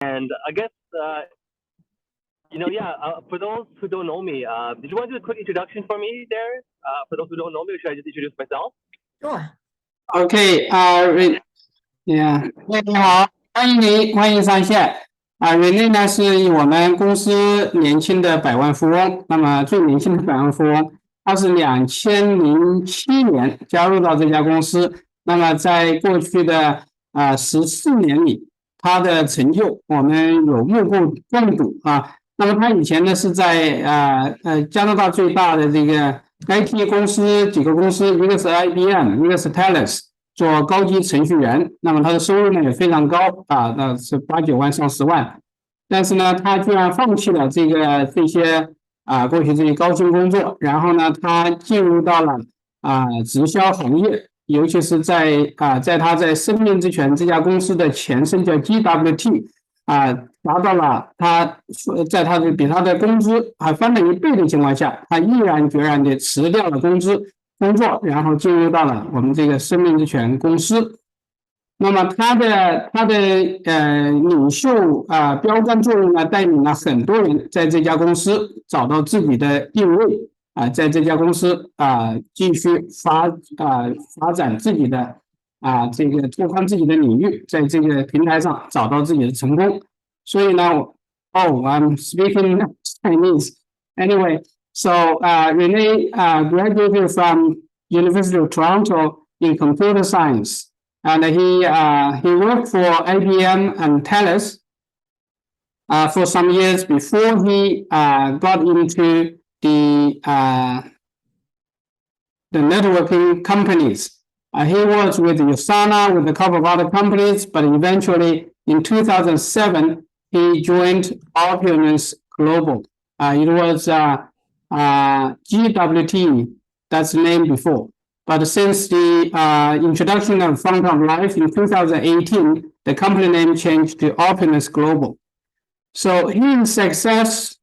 And I guess, for those who don't know me, did you want to do a quick introduction for me there? For those who don't know me, should I just introduce myself? Sure. OK，喂，你好，欢迎上线。Rene 呢是我们公司年轻的百万富翁，那么最年轻的百万富翁，他是2007年加入到这家公司，那么在过去的14年里，他的成就我们有目共睹啊。那么他以前呢是在加拿大最大的这个 IT 公司几个公司，一个是 IBM， 一个是 TELUS， 做高级程序员。那么他的收入呢也非常高啊，那是8、9万上10万。但是呢，他居然放弃了这些过去这些高薪工作，然后呢，他进入到了直销行业，尤其是在他在生命之泉这家公司的前身叫 GWT。达到了他在他的比他的工资还翻了1倍的情况下，他毅然决然的辞掉了工作，然后进入到了我们这个生命之泉公司。那么他的领袖标杆作用呢，带领了很多人在这家公司找到自己的定位在这家公司继续发展自己的这个拓宽自己的领域，在这个平台上找到自己的成功。所以呢，I'm speaking Chinese. Anyway, so Rene graduated from University of Toronto in computer science, and he worked for IBM and TELUS for some years before he got into the networking companies. He was with Usana, with a couple of other companies, but eventually in 2007, he joined Opulence Global. It was GWT, that's the name before. But since the introduction of Fountain of Life in 2018, the company name changed to Opulence Global. So his success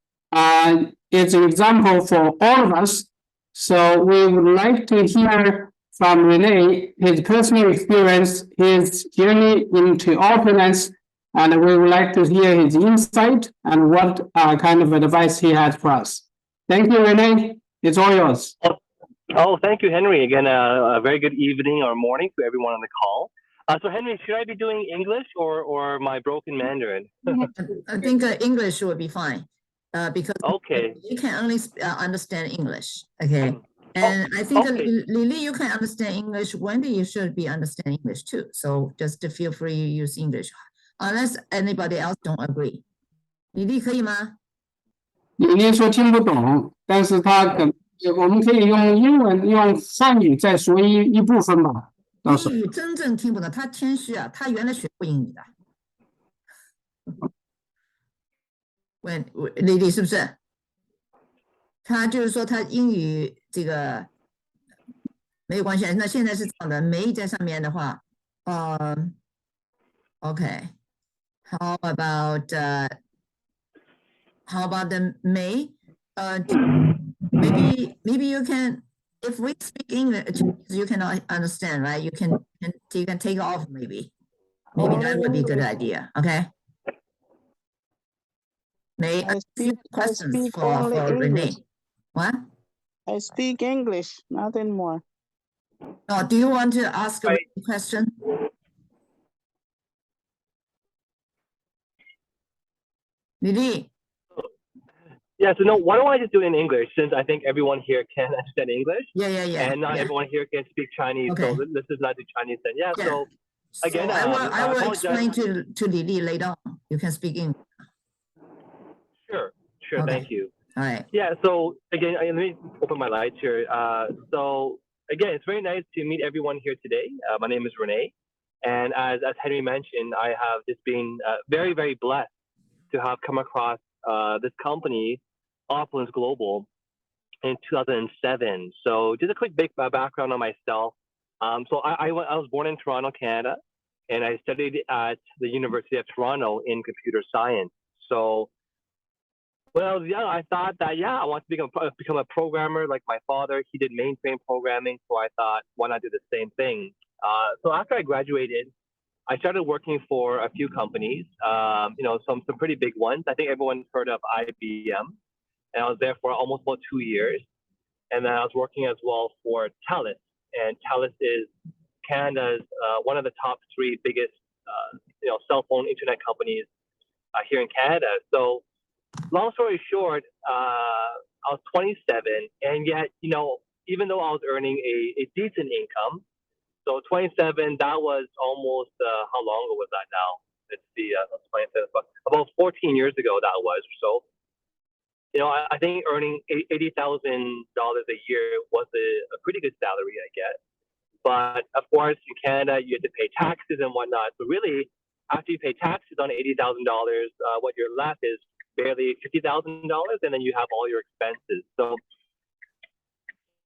is an example for all of us. So we would like to hear from Rene, his personal experience, his journey into opulence, and we would like to hear his insight and what kind of advice he has for us. Thank you, Rene. It's all yours. Oh, thank you, Henry. Again, a very good evening or morning to everyone on the call. So, Henry, should I be doing English or my broken Mandarin? I think English would be fine because you can only understand English. Okay. And I think Lily, you can understand English. Wendy, you should be understanding English too. So just feel free to use English, unless anybody else don't agree. Lily 可以吗？李丽说听不懂，但是我们可以用英文、用汉语再说一部分吧。英语真正听不懂，他谦虚啊，他原来学过英语的。喂，丽丽是不是？他就是说他英语这个没有关系。那现在是这样的，没在上面的话，OK. How about the May? Maybe you can, if we speak English, you cannot understand, right? You can take off maybe. Maybe that would be a good idea. Okay. May I speak questions for Rene? What? I speak English, nothing more. Oh, do you want to ask a question? Lily? Yeah, so no, why don't I just do it in English, since I think everyone here can understand English? Yeah. And not everyone here can speak Chinese, so this is not the Chinese then. Yeah. So again, I will explain to Lily later on. You can speak English. Sure, thank you. All right. Yeah, so again, let me open my lights here. So again, it's very nice to meet everyone here today. My name is Rene, and as Henry mentioned, I have just been very, very blessed to have come across this company, Opulence Global, in 2007. So just a quick background on myself. So I was born in Toronto, Canada, and I studied at the University of Toronto in computer science. So I thought that, I want to become a programmer like my father. He did mainframe programming, so I thought, why not do the same thing? So after I graduated, I started working for a few companies, some pretty big ones. I think everyone's heard of IBM, and I was there for almost about 2 years. And then I was working as well for TELUS, and TELUS is Canada's one of the top three biggest, cell phone internet companies here in Canada. So, long story short, I was 27, and yet, even though I was earning a decent income, so 27, that was almost how long ago was that now? Let's see, 27, about 14 years ago that was. So, I think earning $80,000 a year was a pretty good salary, I guess. But of course, in Canada, you have to pay taxes and whatnot. So really, after you pay taxes on $80,000, what you're left is barely $50,000, and then you have all your expenses. So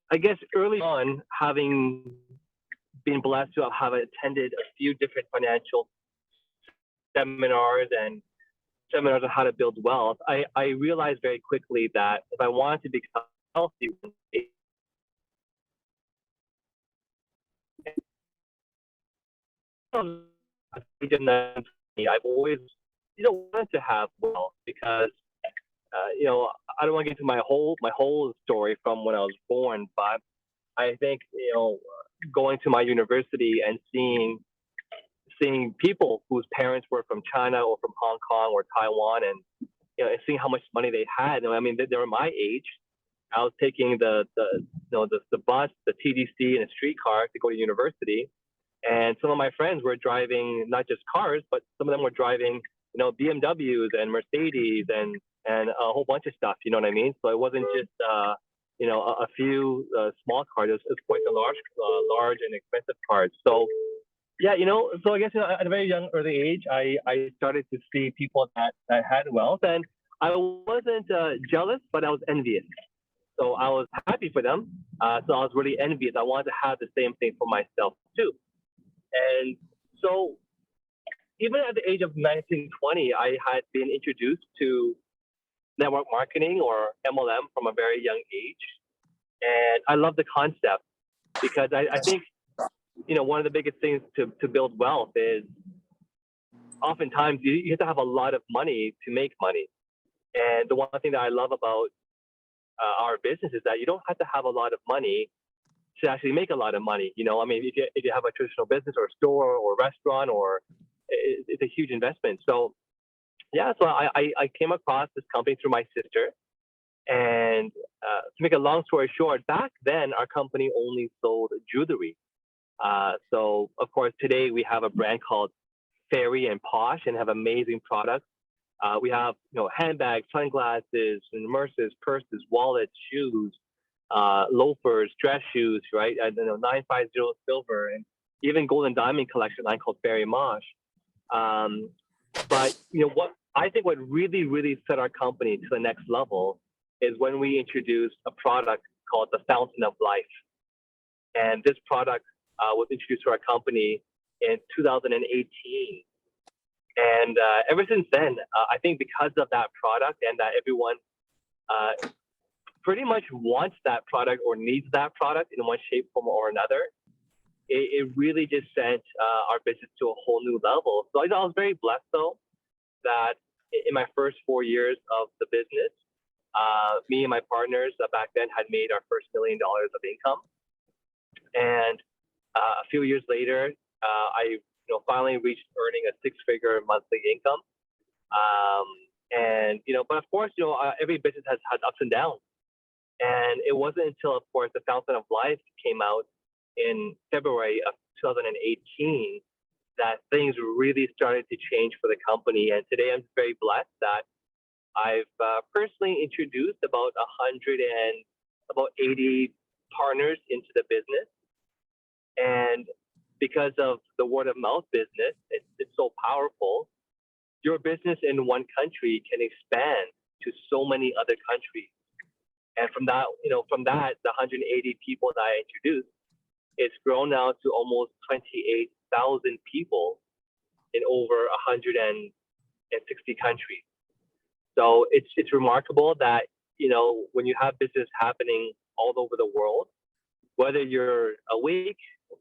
I guess early on, having been blessed to have attended a few different financial seminars and seminars on how to build wealth, I realized very quickly that if I wanted to become healthy, I've always, wanted to have wealth because, I don't want to get into my whole story from when I was born, but I think, going to my university and seeing people whose parents were from China or from Hong Kong or Taiwan, and and seeing how much money they had. I mean, they were my age. I was taking the bus, the TDC, and a streetcar to go to university, and some of my friends were driving not just cars, but some of them were driving BMWs and Mercedes and a whole bunch of stuff. You know what I mean? So it wasn't just a few small cars. It was quite a large and expensive cars. So yeah, so I guess at a very young early age, I started to see people that had wealth, and I wasn't jealous, but I was envious. So I was happy for them. So I was really envious. I wanted to have the same thing for myself too. And so even at the age of 19, 20, I had been introduced to network marketing or MLM from a very young age. And I love the concept because I think, one of the biggest things to build wealth is oftentimes you have to have a lot of money to make money. And the one thing that I love about our business is that you don't have to have a lot of money to actually make a lot of money. I mean, if you have a traditional business or a store or a restaurant, or it's a huge investment. So yeah, so I came across this company through my sister. And to make a long story short, back then our company only sold jewelry. So of course today we have a brand called Fairy and Posh and have amazing products. We have handbags, sunglasses, immersives, purses, wallets, shoes, loafers, dress shoes, right? 950 silver, and even gold and diamond collection line called Fairy Mosh. But what really set our company to the next level is when we introduced a product called the Fountain of Life. And this product was introduced to our company in 2018. And ever since then, I think because of that product and that everyone pretty much wants that product or needs that product in one shape, form, or another, it really just sent our business to a whole new level. So I was very blessed, though, that in my first 4 years of the business, me and my partners back then had made our first $1 million of income. And a few years later, I finally reached earning a six-figure monthly income. But of course, every business has ups and downs. And it wasn't until, of course, the Fountain of Life came out in February of 2018 that things really started to change for the company. And today I'm very blessed that I've personally introduced about 80 partners into the business. And because of the word of mouth business, it's so powerful. Your business in one country can expand to so many other countries. And from that, the 180 people that I introduced, it's grown now to almost 28,000 people in over 160 countries. So it's remarkable that, when you have business happening all over the world, whether you're awake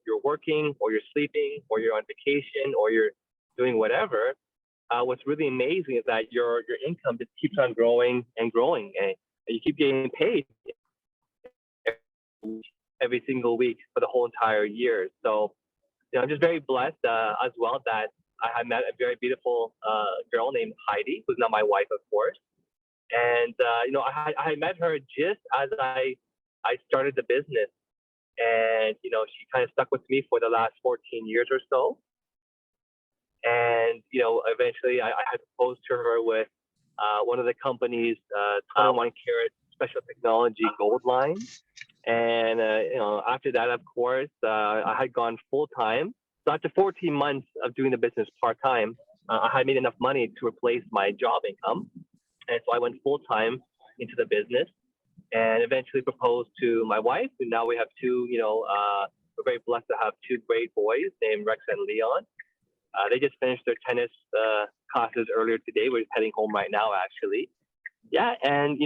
you're working or you're sleeping or you're on vacation or you're doing whatever, what's really amazing is that your income just keeps on growing and growing, and you keep getting paid every single week for the whole entire year. So, I'm just very blessed as well that I had met a very beautiful girl named Heidi, who's not my wife, of course. And I met her just as I started the business, and she kind of stuck with me for the last 14 years or so. And eventually I had proposed to her with one of the company's 21 karat special technology gold line. And after that, of course, I had gone full time. So after 14 months of doing the business part time, I had made enough money to replace my job income, and so I went full time into the business, and eventually proposed to my wife. And now we have two. We're very blessed to have two great boys named Rex and Leon. They just finished their tennis classes earlier today. We're just heading home right now, actually. Yeah, and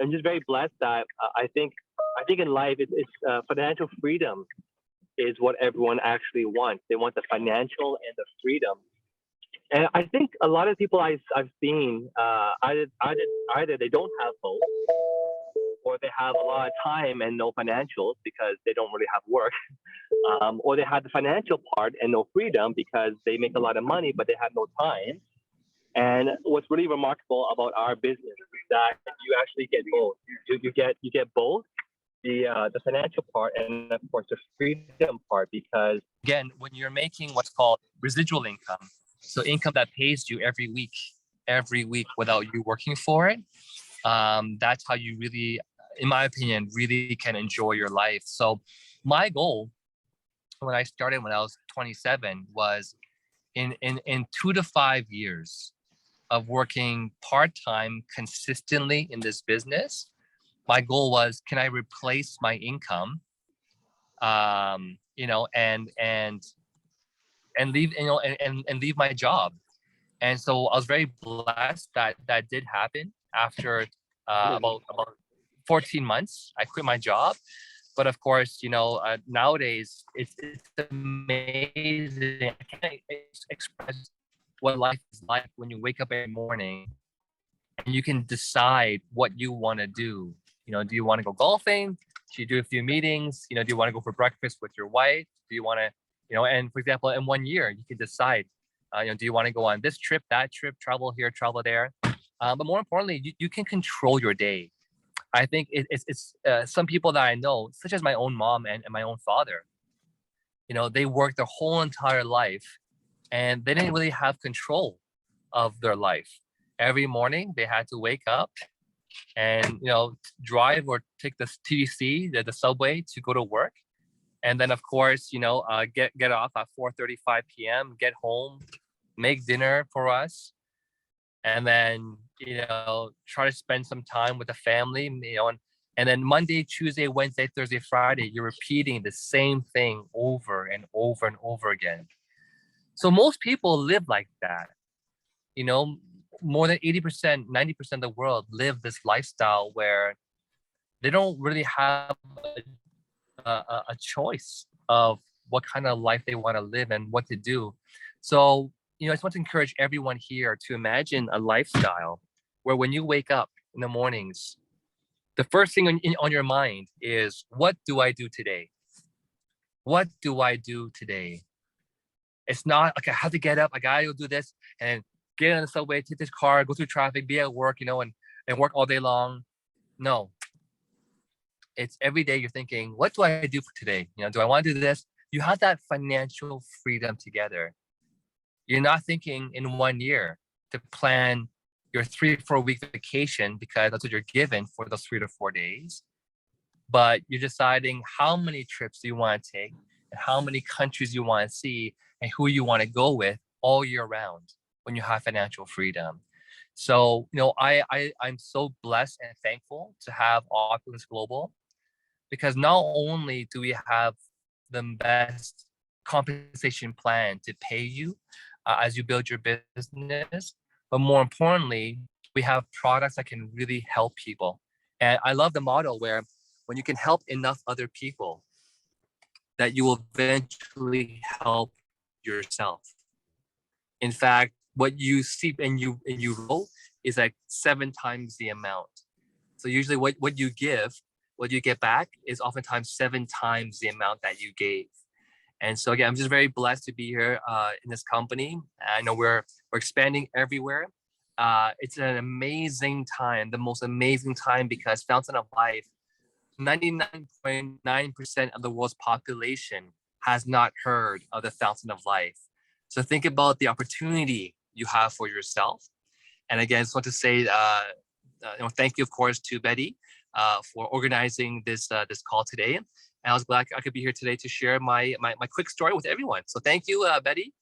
I'm just very blessed that I think in life it's financial freedom is what everyone actually wants. They want the financial and the freedom. And I think a lot of people I've seen either they don't have both, or they have a lot of time and no financials because they don't really have work, or they have the financial part and no freedom because they make a lot of money but they have no time. And what's really remarkable about our business is that you actually get both. You get both the financial part and of course the freedom part, because again, when you're making what's called residual income, so income that pays you every week without you working for it, that's how you really, in my opinion, really can enjoy your life. So my goal when I started when I was 27 was in 2 to 5 years of working part-time consistently in this business, my goal was, can I replace my income, and leave, and leave my job. And so I was very blessed that that did happen after about 14 months. I quit my job. But of course, nowadays it's amazing. I can't express what life is like when you wake up every morning and you can decide what you want to do. Do you want to go golfing? Do you do a few meetings? Do you want to go for breakfast with your wife? Do you want to, and for example, in 1 year, you can decide, do you want to go on this trip, that trip, travel here, travel there? But more importantly, you can control your day. I think it's some people that I know, such as my own mom and my own father, they worked their whole entire life and they didn't really have control of their life. Every morning they had to wake up and drive or take the TTC, the subway, to go to work, and then of course get off at 4:35 p.m., get home, make dinner for us, and then try to spend some time with the family, and then Monday, Tuesday, Wednesday, Thursday, Friday, you're repeating the same thing over and over and over again. So most people live like that. More than 80%, 90% of the world live this lifestyle where they don't really have a choice of what kind of life they want to live and what to do. So, I just want to encourage everyone here to imagine a lifestyle where when you wake up in the mornings, the first thing on your mind is, what do I do today? What do I do today? It's not like I have to get up, I gotta go do this and get on the subway, take this car, go through traffic, be at work, and work all day long. No. It's every day you're thinking, what do I do for today? Do I want to do this? You have that financial freedom together. You're not thinking in 1 year to plan your 3-4 week vacation because that's what you're given for those 3 to 4 days. But you're deciding how many trips do you want to take and how many countries you want to see and who you want to go with all year round when you have financial freedom. So, I'm so blessed and thankful to have Opulence Global, because not only do we have the best compensation plan to pay you as you build your business, but more importantly, we have products that can really help people. And I love the model where when you can help enough other people, that you will eventually help yourself. In fact, what you see and you roll is like 7 times the amount. So usually what you give, what you get back is oftentimes 7 times the amount that you gave. And so again, I'm just very blessed to be here in this company. I know we're expanding everywhere. It's an amazing time, the most amazing time, because Fountain of Life, 99.9% of the world's population has not heard of the Fountain of Life. So think about the opportunity you have for yourself. And again, I just want to say, thank you, of course, to Betty for organizing this call today. And I was glad I could be here today to share my quick story with everyone. So thank you, Betty.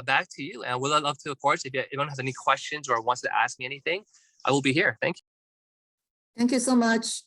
Back to you. And we'd love to, of course, if anyone has any questions or wants to ask me anything, I will be here. Thank you. Thank you so much.